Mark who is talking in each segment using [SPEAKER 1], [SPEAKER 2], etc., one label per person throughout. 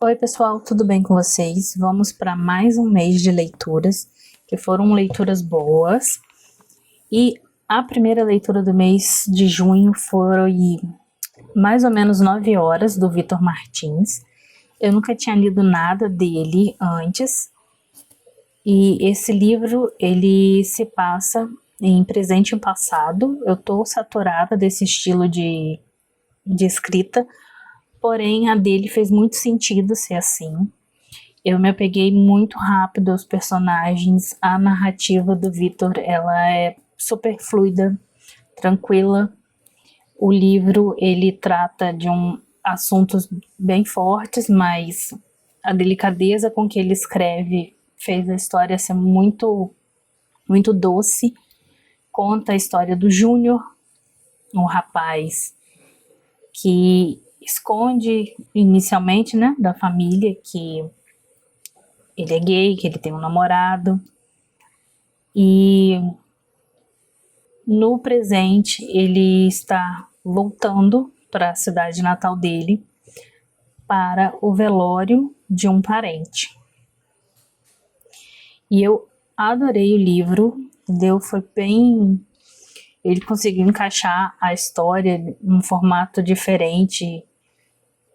[SPEAKER 1] Oi pessoal, tudo bem com vocês? Vamos para mais um mês de leituras, que foram leituras boas. E a primeira leitura do mês de junho foi mais ou menos 9 horas, do Vitor Martins. Eu nunca tinha lido nada dele antes. E esse livro, ele se passa em presente e passado. Eu tô saturada desse estilo de escrita, porém a dele fez muito sentido ser assim. Eu me apeguei muito rápido aos personagens, a narrativa do Vitor, ela é super fluida, tranquila. O livro, ele trata de assuntos bem fortes, mas a delicadeza com que ele escreve fez a história ser muito, muito doce. Conta a história do Júnior, um rapaz que esconde inicialmente, né, da família, que ele é gay, que ele tem um namorado. E no presente ele está voltando para a cidade natal dele para o velório de um parente. E eu adorei o livro, entendeu? Foi bem... Ele conseguiu encaixar a história em um formato diferente,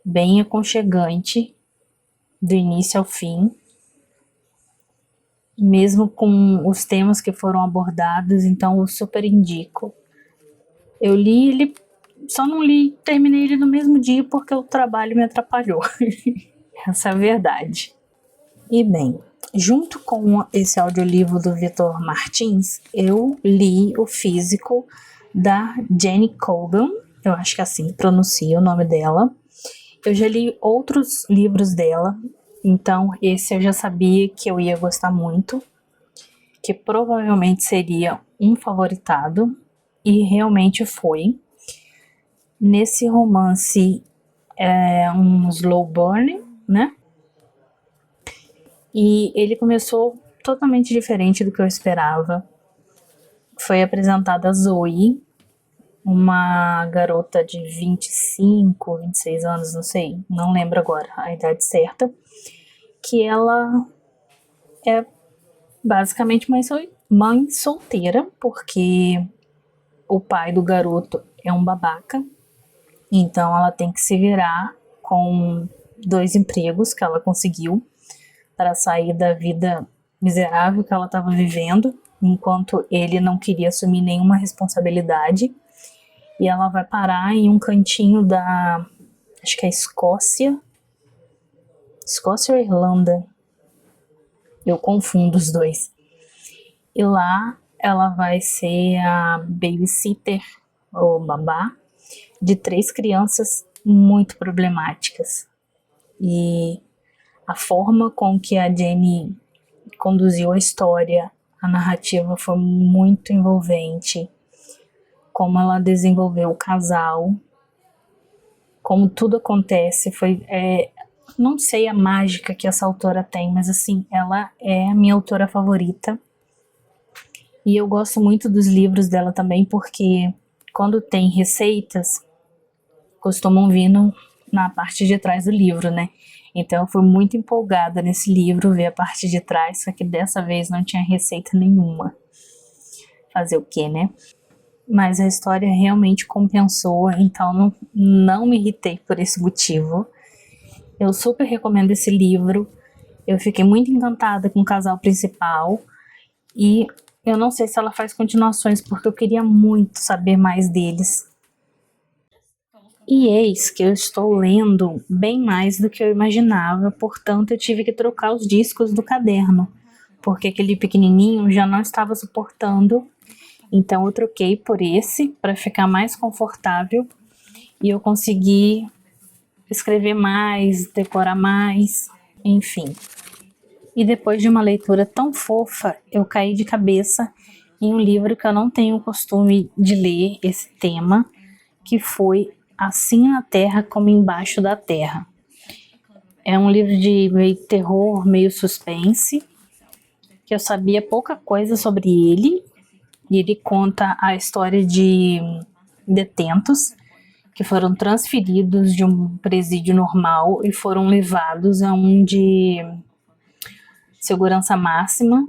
[SPEAKER 1] bem aconchegante, do início ao fim. Mesmo com os temas que foram abordados, então eu super indico. Eu li ele, só não terminei ele no mesmo dia porque o trabalho me atrapalhou. Essa é a verdade. E bem, junto com esse audiolivro do Vitor Martins, eu li o físico da Jenny Colgan, eu acho que assim pronuncia o nome dela. Eu já li outros livros dela, então esse eu já sabia que eu ia gostar muito, que provavelmente seria um favoritado, e realmente foi. Nesse romance é um slow burn, né? E ele começou totalmente diferente do que eu esperava. Foi apresentada a Zoe, uma garota de 25, 26 anos, não sei, não lembro agora a idade certa, que ela é basicamente mãe solteira, porque o pai do garoto é um babaca, então ela tem que se virar com 2 empregos que ela conseguiu para sair da vida miserável que ela estava vivendo, enquanto ele não queria assumir nenhuma responsabilidade. E ela vai parar em um cantinho da, acho que é Escócia ou Irlanda, eu confundo os dois. E lá ela vai ser a babysitter ou babá de 3 crianças muito problemáticas. E a forma com que a Jenny conduziu a história, a narrativa foi muito envolvente. Como ela desenvolveu o casal, como tudo acontece, não sei a mágica que essa autora tem, mas assim, ela é a minha autora favorita. E eu gosto muito dos livros dela também, porque quando tem receitas, costumam vir na parte de trás do livro, né? Então eu fui muito empolgada nesse livro, ver a parte de trás, só que dessa vez não tinha receita nenhuma. Fazer o quê, né? Mas a história realmente compensou, então não me irritei por esse motivo. Eu super recomendo esse livro. Eu fiquei muito encantada com o casal principal e eu não sei se ela faz continuações, porque eu queria muito saber mais deles. E eis que eu estou lendo bem mais do que eu imaginava, portanto eu tive que trocar os discos do caderno, porque aquele pequenininho já não estava suportando. Então eu troquei por esse para ficar mais confortável e eu consegui escrever mais, decorar mais, enfim. E depois de uma leitura tão fofa, eu caí de cabeça em um livro que eu não tenho o costume de ler esse tema, que foi Assim na Terra como Embaixo da Terra. É um livro de meio terror, meio suspense, que eu sabia pouca coisa sobre ele. E ele conta a história de detentos que foram transferidos de um presídio normal e foram levados a um de segurança máxima,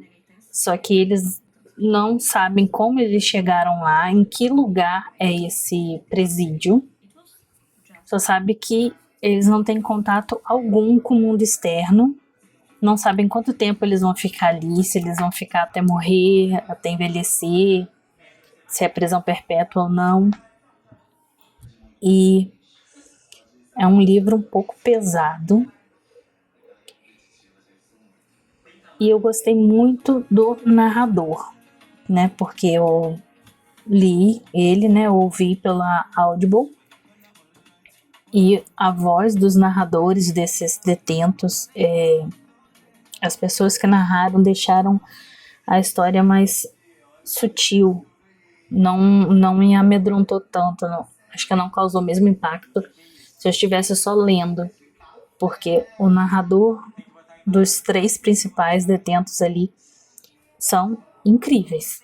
[SPEAKER 1] só que eles não sabem como eles chegaram lá, em que lugar é esse presídio. Só sabe que eles não têm contato algum com o mundo externo, não sabem quanto tempo eles vão ficar ali, se eles vão ficar até morrer, até envelhecer, se é prisão perpétua ou não. E é um livro um pouco pesado. E eu gostei muito do narrador, né? Porque eu li ele, né? Eu ouvi pela Audible. E a voz dos narradores desses detentos, as pessoas que narraram deixaram a história mais sutil, não me amedrontou tanto, não. Acho que não causou o mesmo impacto se eu estivesse só lendo, porque o narrador dos 3 principais detentos ali são incríveis,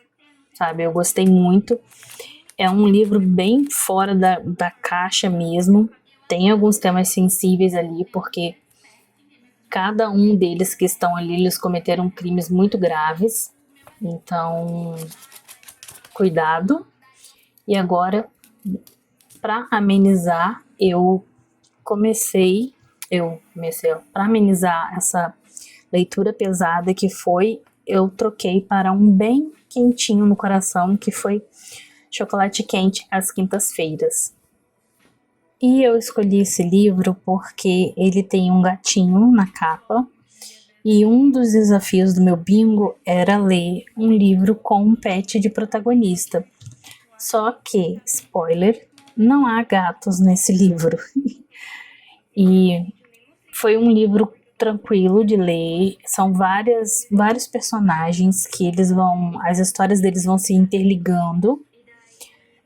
[SPEAKER 1] sabe? Eu gostei muito. É um livro bem fora da caixa mesmo. Tem alguns temas sensíveis ali, porque cada um deles que estão ali, eles cometeram crimes muito graves. Então, cuidado. E agora, para amenizar, para amenizar essa leitura pesada que foi, eu troquei para um bem quentinho no coração, que foi Chocolate Quente às Quintas-Feiras. E eu escolhi esse livro porque ele tem um gatinho na capa, e um dos desafios do meu bingo era ler um livro com um pet de protagonista. Só que, spoiler, não há gatos nesse livro. E foi um livro tranquilo de ler, são vários personagens que as histórias deles vão se interligando,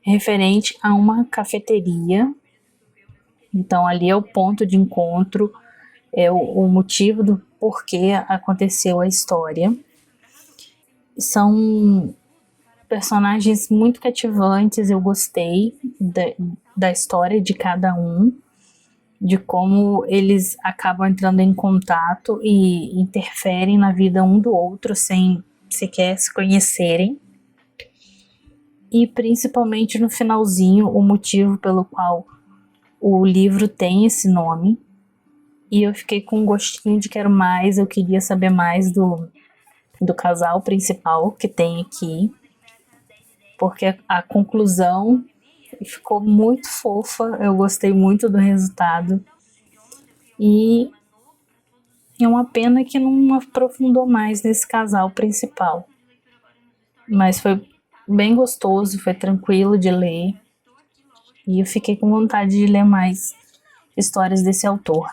[SPEAKER 1] referente a uma cafeteria. Então ali é o ponto de encontro, é o motivo do porquê aconteceu a história. São personagens muito cativantes, eu gostei da história de cada um, de como eles acabam entrando em contato e interferem na vida um do outro sem sequer se conhecerem. E principalmente no finalzinho, o motivo pelo qual o livro tem esse nome. E eu fiquei com um gostinho de quero mais, eu queria saber mais do casal principal que tem aqui, porque a conclusão ficou muito fofa, eu gostei muito do resultado. E é uma pena que não aprofundou mais nesse casal principal. Mas foi bem gostoso, foi tranquilo de ler. E eu fiquei com vontade de ler mais histórias desse autor.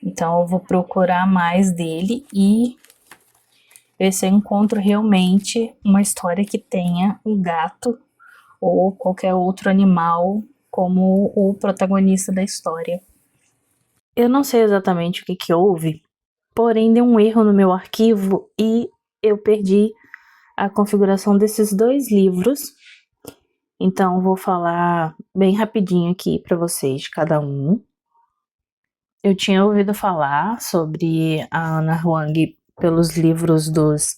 [SPEAKER 1] Então eu vou procurar mais dele e ver se eu encontro realmente uma história que tenha um gato ou qualquer outro animal como o protagonista da história. Eu não sei exatamente o que houve, porém deu um erro no meu arquivo e eu perdi a configuração desses 2 livros. Então vou falar bem rapidinho aqui para vocês de cada um. Eu tinha ouvido falar sobre a Ana Huang pelos livros dos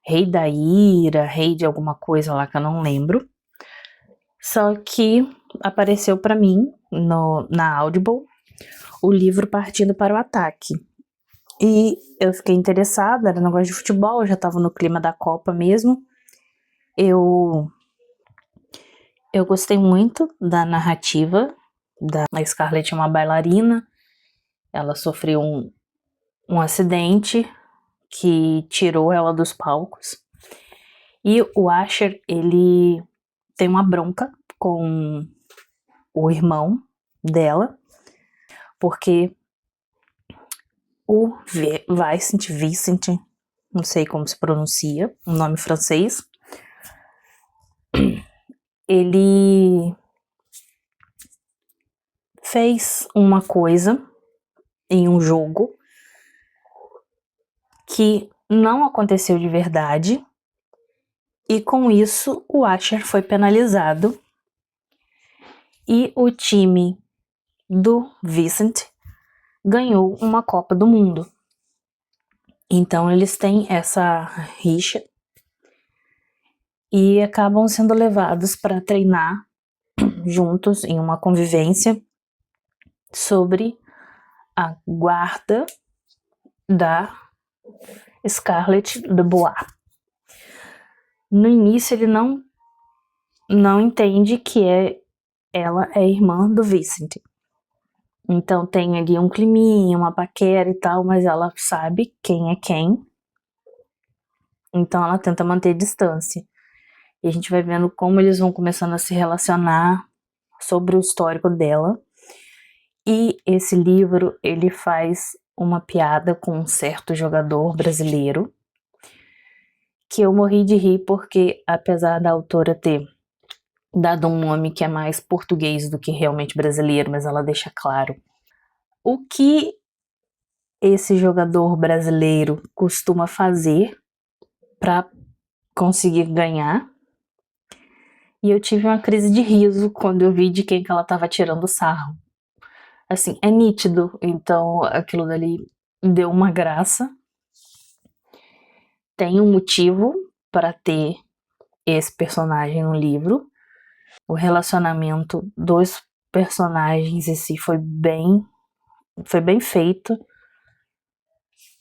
[SPEAKER 1] Rei da Ira, Rei de alguma coisa lá que eu não lembro. Só que apareceu para mim na Audible o livro Partindo para o Ataque. E eu fiquei interessada, era um negócio de futebol, eu já tava no clima da Copa mesmo. Eu gostei muito da narrativa. A Scarlett é uma bailarina, ela sofreu um acidente que tirou ela dos palcos. E o Asher, ele tem uma bronca com o irmão dela, porque o Vincent, não sei como se pronuncia, um nome francês, ele fez uma coisa em um jogo que não aconteceu de verdade, e com isso o Asher foi penalizado E o time do Vicente ganhou uma Copa do Mundo. Então eles têm essa rixa e acabam sendo levados para treinar juntos em uma convivência sobre a guarda da Scarlett de Bois. No início ele não entende que ela é irmã do Vicente. Então tem ali um climinha, uma paquera e tal, mas ela sabe quem é quem. Então ela tenta manter distância. E a gente vai vendo como eles vão começando a se relacionar sobre o histórico dela. E esse livro, ele faz uma piada com um certo jogador brasileiro, que eu morri de rir porque, apesar da autora ter dado um nome que é mais português do que realmente brasileiro, mas ela deixa claro o que esse jogador brasileiro costuma fazer para conseguir ganhar. E eu tive uma crise de riso quando eu vi de quem que ela estava tirando sarro. Assim, é nítido, então aquilo dali deu uma graça. Tem um motivo para ter esse personagem no livro. O relacionamento dos personagens em si foi bem feito.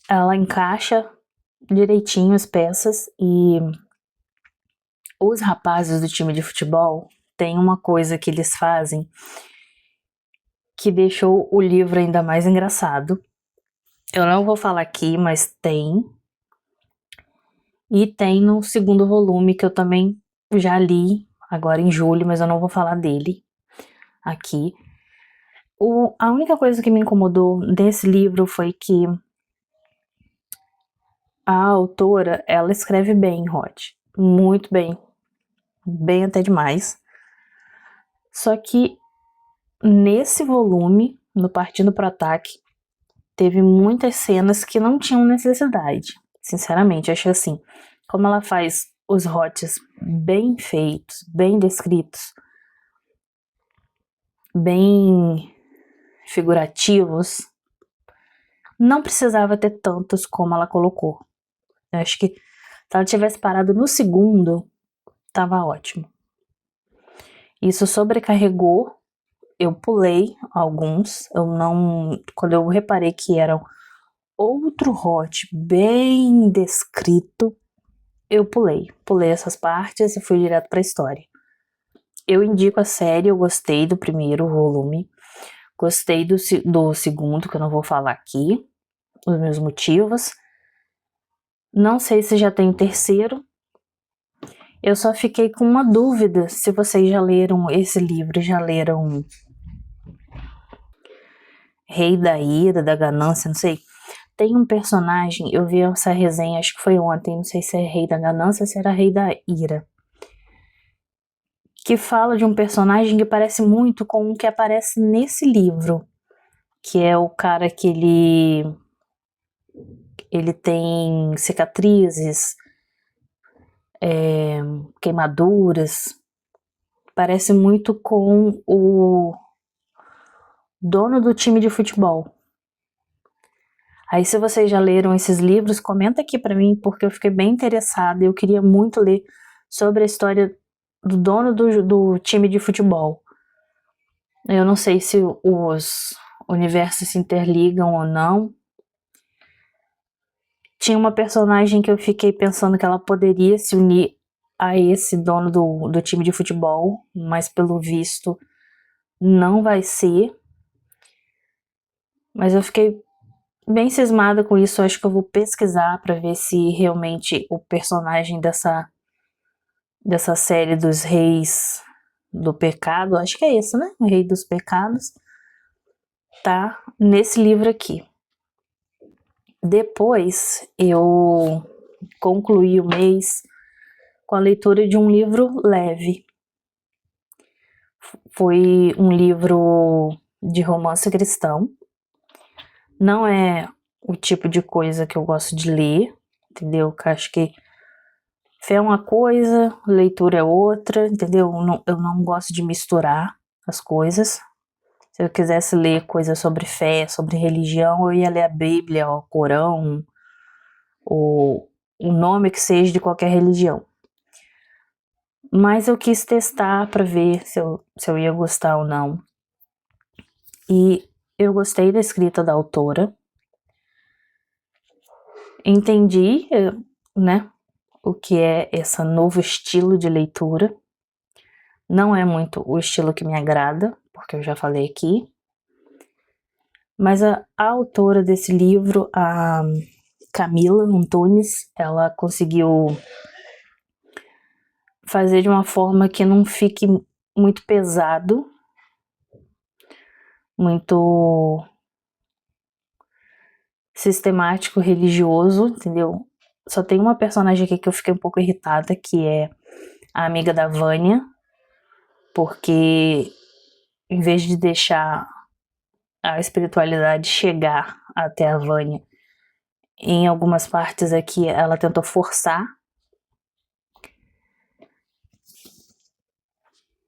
[SPEAKER 1] Ela encaixa direitinho as peças e os rapazes do time de futebol têm uma coisa que eles fazem que deixou o livro ainda mais engraçado. Eu não vou falar aqui, mas tem. E tem no segundo volume, que eu também já li agora em julho, mas eu não vou falar dele aqui. A única coisa que me incomodou desse livro foi que a autora, ela escreve bem, Rod. Muito bem. Bem até demais. Só que nesse volume, no Partindo pro Ataque, teve muitas cenas que não tinham necessidade. Sinceramente, achei assim, como ela faz os hots bem feitos, bem descritos, bem figurativos, não precisava ter tantos como ela colocou. Eu acho que se ela tivesse parado no segundo, tava ótimo. Isso sobrecarregou, eu pulei alguns, quando eu reparei que eram outro hot bem descrito, eu pulei essas partes e fui direto pra história. Eu indico a série, eu gostei do primeiro volume, gostei do segundo, que eu não vou falar aqui, os meus motivos. Não sei se já tem terceiro. Eu só fiquei com uma dúvida se vocês já leram esse livro, já leram Rei da Ira, da Ganância, não sei. Tem um personagem, eu vi essa resenha, acho que foi ontem, não sei se é Rei da Ganância ou se era Rei da Ira, que fala de um personagem que parece muito com o que aparece nesse livro, que é o cara que ele tem cicatrizes, queimaduras, parece muito com o dono do time de futebol. Aí, se vocês já leram esses livros, comenta aqui pra mim, porque eu fiquei bem interessada. Eu queria muito ler sobre a história do dono do time de futebol. Eu não sei se os universos se interligam ou não. Tinha uma personagem que eu fiquei pensando que ela poderia se unir a esse dono do time de futebol, mas pelo visto não vai ser. Mas eu fiquei bem cismada com isso. Eu acho que eu vou pesquisar pra ver se realmente o personagem dessa série dos reis do pecado, acho que é esse, né? O Rei dos Pecados, tá nesse livro aqui. Depois eu concluí o mês com a leitura de um livro leve. Foi um livro de romance cristão. Não é o tipo de coisa que eu gosto de ler, entendeu? Eu acho que fé é uma coisa, leitura é outra, entendeu? Eu não gosto de misturar as coisas. Se eu quisesse ler coisas sobre fé, sobre religião, eu ia ler a Bíblia, o Corão, ou o nome que seja de qualquer religião. Mas eu quis testar para ver se eu ia gostar ou não. E eu gostei da escrita da autora. Entendi, né, o que é esse novo estilo de leitura. Não é muito o estilo que me agrada, porque eu já falei aqui. Mas a autora desse livro, a Camila Antunes, ela conseguiu fazer de uma forma que não fique muito pesado, muito sistemático, religioso, entendeu? Só tem uma personagem aqui que eu fiquei um pouco irritada, que é a amiga da Vânia, porque em vez de deixar a espiritualidade chegar até a Vânia, em algumas partes aqui ela tentou forçar.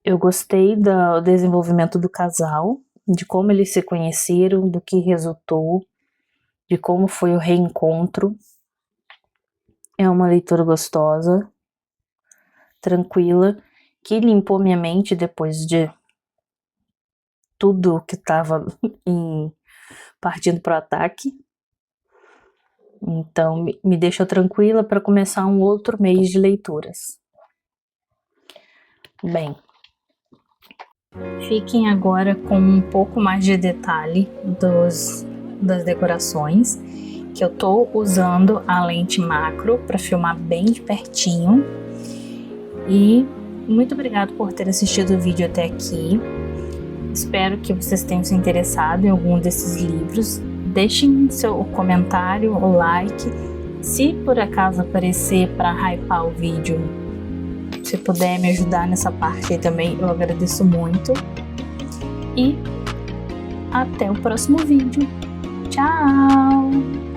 [SPEAKER 1] Eu gostei do desenvolvimento do casal, de como eles se conheceram, do que resultou, de como foi o reencontro. É uma leitura gostosa, tranquila, que limpou minha mente depois de tudo que estava partindo para o ataque. Então me deixa tranquila para começar um outro mês de leituras. Bem, fiquem agora com um pouco mais de detalhe das decorações, que eu tô usando a lente macro para filmar bem de pertinho. E muito obrigado por ter assistido o vídeo até aqui. Espero que vocês tenham se interessado em algum desses livros. Deixem seu comentário, o like. Se por acaso aparecer para hypar o vídeo, se puder me ajudar nessa parte aí também, eu agradeço muito. E até o próximo vídeo. Tchau!